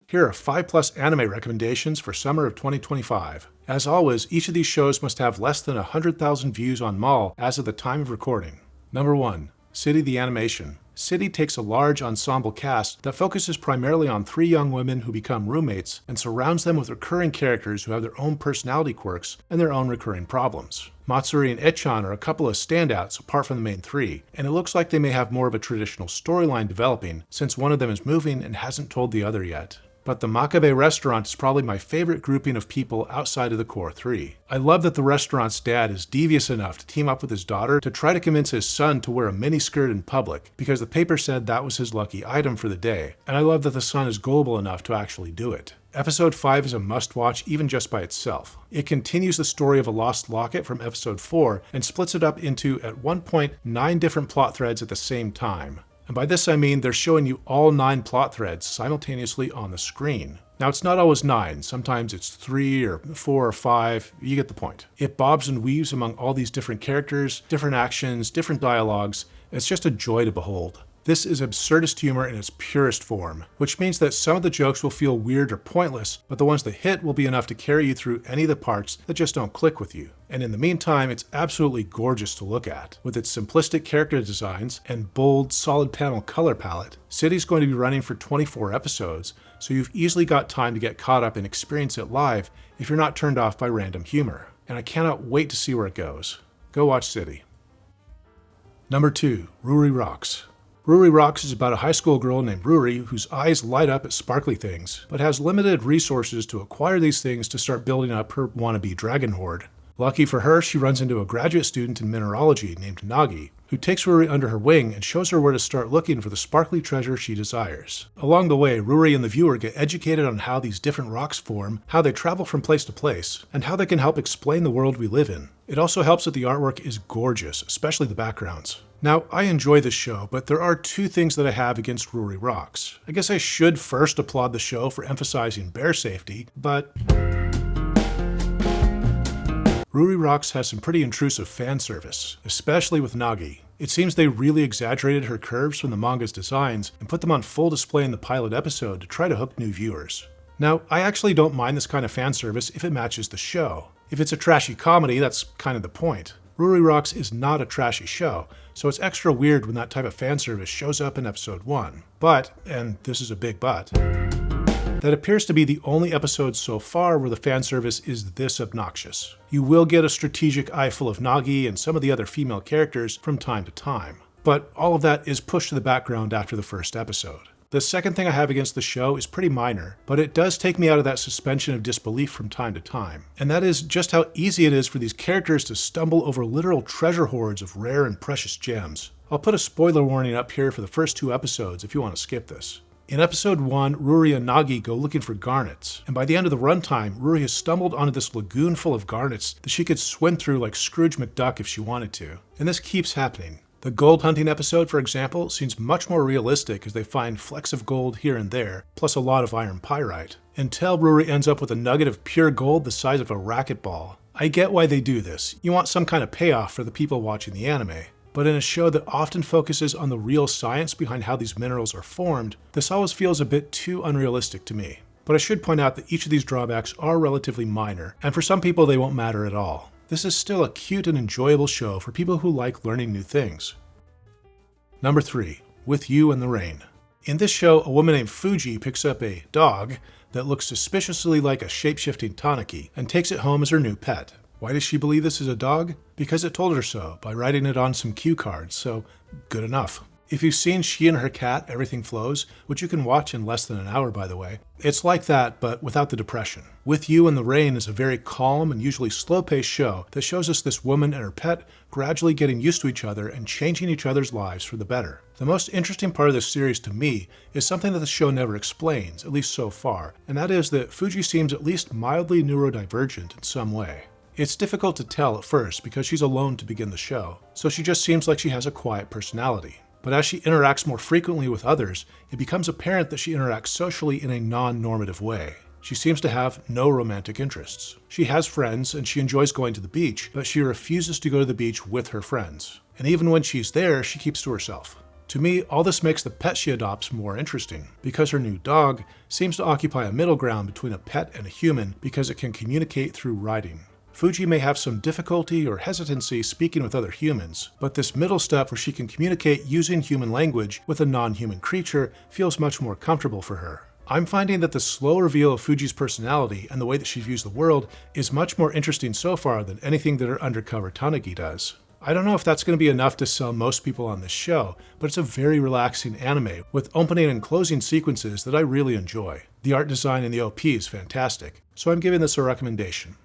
Here are 5+ anime recommendations for summer of 2025. As always, each of these shows must have less than 100,000 views on Mall as of the time of recording. Number 1. City the Animation. City takes a large ensemble cast that focuses primarily on 3 young women who become roommates and surrounds them with recurring characters who have their own personality quirks and their own recurring problems. Matsuri and Echan are a couple of standouts apart from the main 3, and it looks like they may have more of a traditional storyline developing since one of them is moving and hasn't told the other yet. But the Makabe restaurant is probably my favorite grouping of people outside of the core 3. I love that the restaurant's dad is devious enough to team up with his daughter to try to convince his son to wear a miniskirt in public because the paper said that was his lucky item for the day, and I love that the son is gullible enough to actually do it. Episode 5 is a must-watch even just by itself. It continues the story of a lost locket from Episode 4 and splits it up into, at one point, 9 different plot threads at the same time. And by this I mean they're showing you all 9 plot threads simultaneously on the screen. Now it's not always 9, sometimes it's 3 or 4 or 5, you get the point. It bobs and weaves among all these different characters, different actions, different dialogues. It's just a joy to behold. This is absurdist humor in its purest form, which means that some of the jokes will feel weird or pointless, but the ones that hit will be enough to carry you through any of the parts that just don't click with you. And in the meantime, it's absolutely gorgeous to look at. With its simplistic character designs and bold, solid panel color palette, City's going to be running for 24 episodes, so you've easily got time to get caught up and experience it live if you're not turned off by random humor. And I cannot wait to see where it goes. Go watch City. Number 2. Ruri Rocks. Ruri Rocks is about a high school girl named Ruri whose eyes light up at sparkly things, but has limited resources to acquire these things to start building up her wannabe dragon horde. Lucky for her, she runs into a graduate student in mineralogy named Nagi, who takes Ruri under her wing and shows her where to start looking for the sparkly treasure she desires. Along the way, Ruri and the viewer get educated on how these different rocks form, how they travel from place to place, and how they can help explain the world we live in. It also helps that the artwork is gorgeous, especially the backgrounds. Now, I enjoy this show, but there are 2 things that I have against Ruri Rocks. I guess I should first applaud the show for emphasizing bear safety, but Ruri Rocks has some pretty intrusive fan service, especially with Nagi. It seems they really exaggerated her curves from the manga's designs and put them on full display in the pilot episode to try to hook new viewers. Now, I actually don't mind this kind of fan service if it matches the show. If it's a trashy comedy, that's kind of the point. Ruri Rocks is not a trashy show, so it's extra weird when that type of fan service shows up in episode 1. But, and this is a big but, that appears to be the only episode so far where the fan service is this obnoxious. You will get a strategic eyeful of Nagi and some of the other female characters from time to time, but all of that is pushed to the background after the first episode. The second thing I have against the show is pretty minor, but it does take me out of that suspension of disbelief from time to time. And that is just how easy it is for these characters to stumble over literal treasure hoards of rare and precious gems. I'll put a spoiler warning up here for the first 2 episodes if you want to skip this. In episode 1, Ruri and Nagi go looking for garnets, and by the end of the runtime, Ruri has stumbled onto this lagoon full of garnets that she could swim through like Scrooge McDuck if she wanted to. And this keeps happening. The gold hunting episode, for example, seems much more realistic as they find flecks of gold here and there, plus a lot of iron pyrite, until Ruri ends up with a nugget of pure gold the size of a racquetball. I get why they do this. You want some kind of payoff for the people watching the anime. But in a show that often focuses on the real science behind how these minerals are formed, this always feels a bit too unrealistic to me. But I should point out that each of these drawbacks are relatively minor, and for some people they won't matter at all. This is still a cute and enjoyable show for people who like learning new things. Number 3. With You in the Rain. In this show, a woman named Fuji picks up a dog that looks suspiciously like a shape-shifting tanuki and takes it home as her new pet. Why does she believe this is a dog? Because it told her so, by writing it on some cue cards, so good enough. If you've seen She and Her Cat, Everything Flows, which you can watch in less than an hour by the way, it's like that, but without the depression. With You in the Rain is a very calm and usually slow-paced show that shows us this woman and her pet gradually getting used to each other and changing each other's lives for the better. The most interesting part of this series to me is something that the show never explains, at least so far, and that is that Fuji seems at least mildly neurodivergent in some way. It's difficult to tell at first because she's alone to begin the show, so she just seems like she has a quiet personality. But as she interacts more frequently with others, it becomes apparent that she interacts socially in a non-normative way. She seems to have no romantic interests. She has friends and she enjoys going to the beach, but she refuses to go to the beach with her friends. And even when she's there, she keeps to herself. To me, all this makes the pet she adopts more interesting, because her new dog seems to occupy a middle ground between a pet and a human because it can communicate through writing. Fuji may have some difficulty or hesitancy speaking with other humans, but this middle step where she can communicate using human language with a non-human creature feels much more comfortable for her. I'm finding that the slow reveal of Fuji's personality and the way that she views the world is much more interesting so far than anything that her undercover Tanagi does. I don't know if that's going to be enough to sell most people on this show, but it's a very relaxing anime with opening and closing sequences that I really enjoy. The art design in the OP is fantastic, so I'm giving this a recommendation.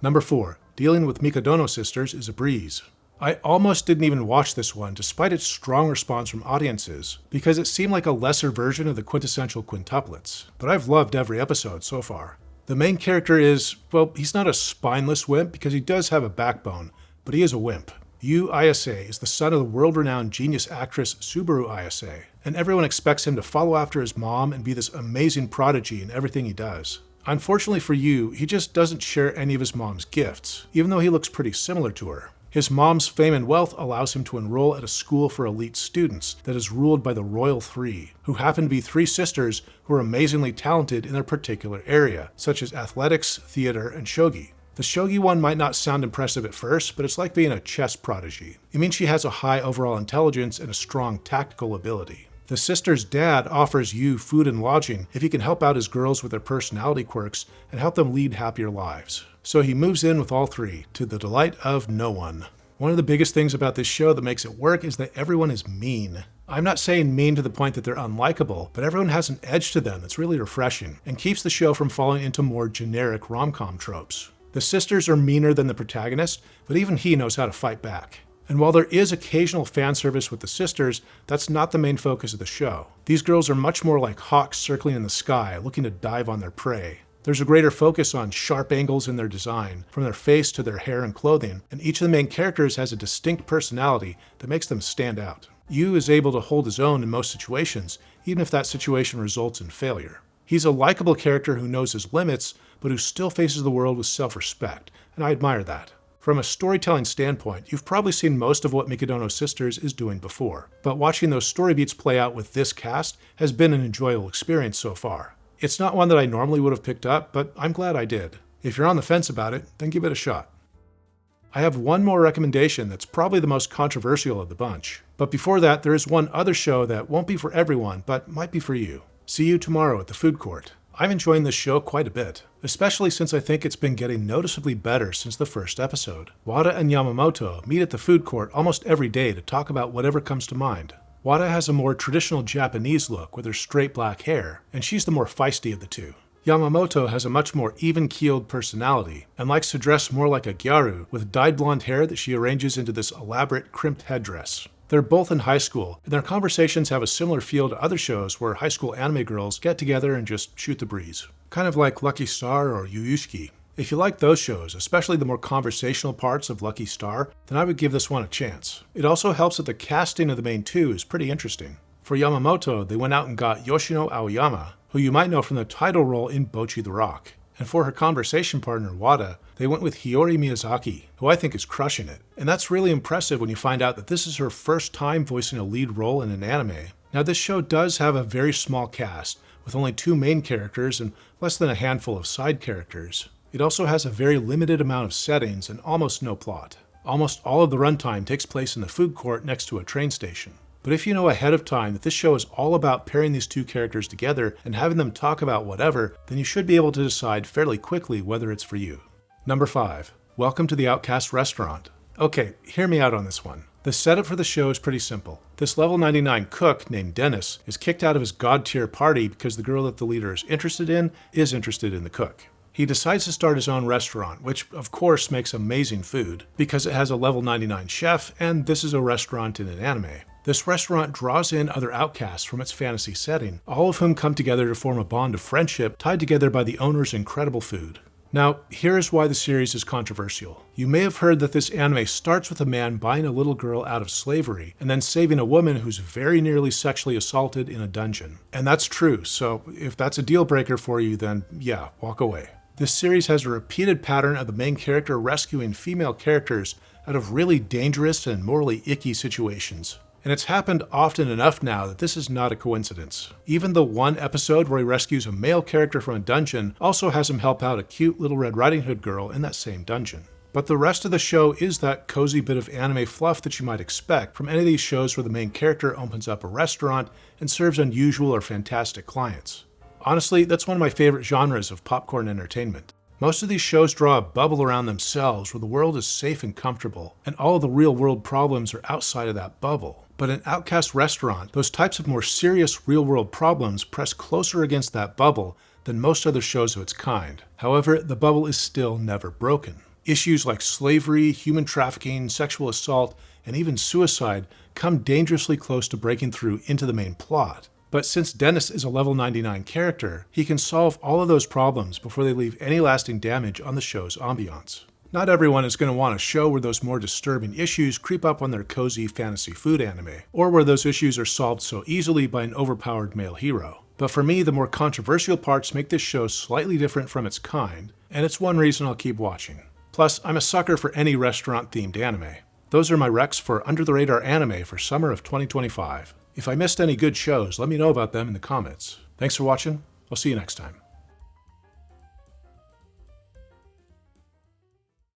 Number 4. Dealing with Mikadono sisters is a breeze. I almost didn't even watch this one despite its strong response from audiences, because it seemed like a lesser version of the quintessential quintuplets, but I've loved every episode so far. The main character is, well, he's not a spineless wimp because he does have a backbone, but he is a wimp. Yu Ayase is the son of the world-renowned genius actress Subaru Ayase, and everyone expects him to follow after his mom and be this amazing prodigy in everything he does. Unfortunately for Yu, he just doesn't share any of his mom's gifts, even though he looks pretty similar to her. His mom's fame and wealth allows him to enroll at a school for elite students that is ruled by the Royal Three, who happen to be 3 sisters who are amazingly talented in their particular area, such as athletics, theater, and shogi. The shogi one might not sound impressive at first, but it's like being a chess prodigy. It means she has a high overall intelligence and a strong tactical ability. The sister's dad offers Yu food and lodging if he can help out his girls with their personality quirks and help them lead happier lives. So he moves in with all 3, to the delight of no one. One of the biggest things about this show that makes it work is that everyone is mean. I'm not saying mean to the point that they're unlikable, but everyone has an edge to them that's really refreshing and keeps the show from falling into more generic rom-com tropes. The sisters are meaner than the protagonist, but even he knows how to fight back. And while there is occasional fan service with the sisters, that's not the main focus of the show. These girls are much more like hawks circling in the sky, looking to dive on their prey. There's a greater focus on sharp angles in their design, from their face to their hair and clothing, and each of the main characters has a distinct personality that makes them stand out. Yu is able to hold his own in most situations, even if that situation results in failure. He's a likable character who knows his limits, but who still faces the world with self-respect, and I admire that. From a storytelling standpoint, you've probably seen most of what Mikadono Sisters is doing before, but watching those story beats play out with this cast has been an enjoyable experience so far. It's not one that I normally would have picked up, but I'm glad I did. If you're on the fence about it, then give it a shot. I have one more recommendation that's probably the most controversial of the bunch. But before that, there is one other show that won't be for everyone, but might be for you. See you tomorrow at the food court. I'm enjoying this show quite a bit, especially since I think it's been getting noticeably better since the first episode. Wada and Yamamoto meet at the food court almost every day to talk about whatever comes to mind. Wada has a more traditional Japanese look with her straight black hair, and she's the more feisty of the two. Yamamoto has a much more even-keeled personality and likes to dress more like a gyaru with dyed blonde hair that she arranges into this elaborate crimped headdress. They're both in high school, and their conversations have a similar feel to other shows where high school anime girls get together and just shoot the breeze. Kind of like Lucky Star or Yuushiki. If you like those shows, especially the more conversational parts of Lucky Star, then I would give this one a chance. It also helps that the casting of the main two is pretty interesting. For Yamamoto, they went out and got Yoshino Aoyama, who you might know from the title role in Bocchi the Rock. And for her conversation partner, Wada, they went with Hiyori Miyazaki, who I think is crushing it. And that's really impressive when you find out that this is her first time voicing a lead role in an anime. Now, this show does have a very small cast, with only 2 main characters and less than a handful of side characters. It also has a very limited amount of settings and almost no plot. Almost all of the runtime takes place in the food court next to a train station. But if you know ahead of time that this show is all about pairing these 2 characters together and having them talk about whatever, then you should be able to decide fairly quickly whether it's for you. Number 5. Welcome to the Outcast Restaurant. Okay, hear me out on this one. The setup for the show is pretty simple. This level 99 cook named Dennis is kicked out of his god-tier party because the girl that the leader is interested in the cook. He decides to start his own restaurant, which of course makes amazing food because it has a level 99 chef and this is a restaurant in an anime. This restaurant draws in other outcasts from its fantasy setting, all of whom come together to form a bond of friendship tied together by the owner's incredible food. Now, here is why the series is controversial. You may have heard that this anime starts with a man buying a little girl out of slavery and then saving a woman who's very nearly sexually assaulted in a dungeon. And that's true, so if that's a deal breaker for you, then yeah, walk away. This series has a repeated pattern of the main character rescuing female characters out of really dangerous and morally icky situations. And it's happened often enough now that this is not a coincidence. Even the one episode where he rescues a male character from a dungeon also has him help out a cute little Red Riding Hood girl in that same dungeon. But the rest of the show is that cozy bit of anime fluff that you might expect from any of these shows where the main character opens up a restaurant and serves unusual or fantastic clients. Honestly, that's one of my favorite genres of popcorn entertainment. Most of these shows draw a bubble around themselves where the world is safe and comfortable, and all of the real-world problems are outside of that bubble. But in Outcast Restaurant, those types of more serious real-world problems press closer against that bubble than most other shows of its kind. However, the bubble is still never broken. Issues like slavery, human trafficking, sexual assault, and even suicide come dangerously close to breaking through into the main plot. But since Dennis is a level 99 character, he can solve all of those problems before they leave any lasting damage on the show's ambiance. Not everyone is going to want a show where those more disturbing issues creep up on their cozy fantasy food anime, or where those issues are solved so easily by an overpowered male hero. But for me, the more controversial parts make this show slightly different from its kind, and it's one reason I'll keep watching. Plus, I'm a sucker for any restaurant-themed anime. Those are my recs for Under the Radar anime for summer of 2025. If I missed any good shows, let me know about them in the comments. Thanks for watching. I'll see you next time.